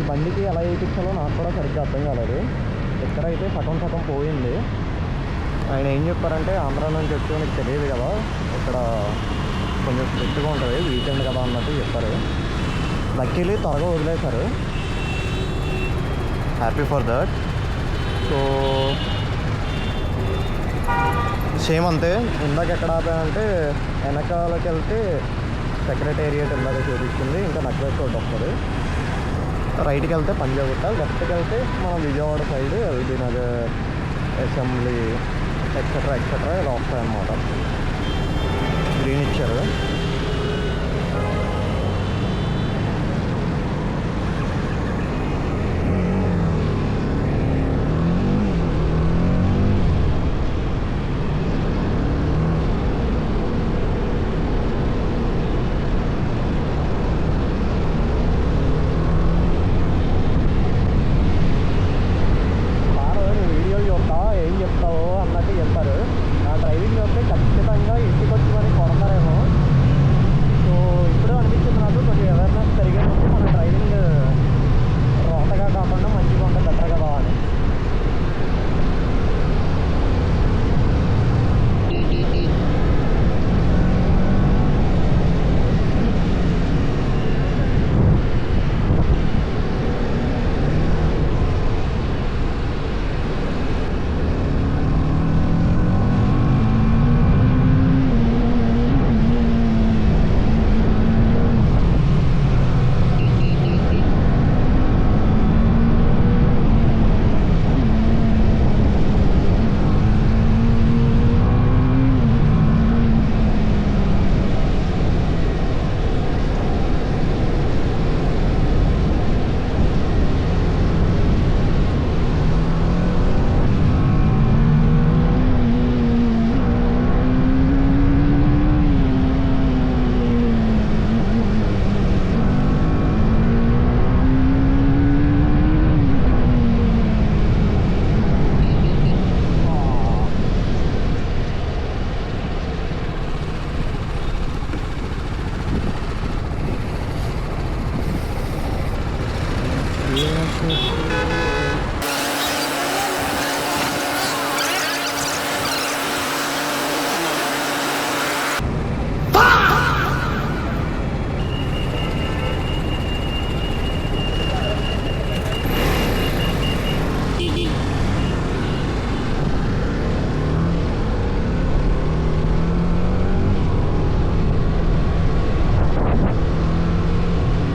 బండికి ఎలా వేయించాలో నాకు కూడా సరిగ్గా అర్థం కాలేదు. ఎక్కడైతే సగం సగం పోయింది. ఆయన ఏం చెప్పారంటే ఆంధ్రా నుంచి వచ్చి నీకు తెలియదు కదా, ఇక్కడ కొంచెం స్ట్రిక్ట్గా ఉంటుంది, వీకెండ్ కదా అన్నట్టు చెప్పారు. లక్కీలీ త్వరగా వదిలేశారు. Happy for that. So same అంతే. ఇందాక ఎక్కడ ఆపానంటే వెనకాలకి వెళ్తే సెక్రటేరియట్ ఇందాక చూపించింది, ఇంకా నక్లెస్ రోడ్ వస్తుంది. రైట్కి వెళ్తే పంజాగుట్ట, లెఫ్ట్కి వెళ్తే మన Vijayawada side LB Nagar, assembly etcetera ఇలా వస్తాయన్నమాట. గ్రీన్ ఇచ్చారు. వీడియోలు చూస్తా ఏం చెప్తావు అన్నట్టు చెప్పారు.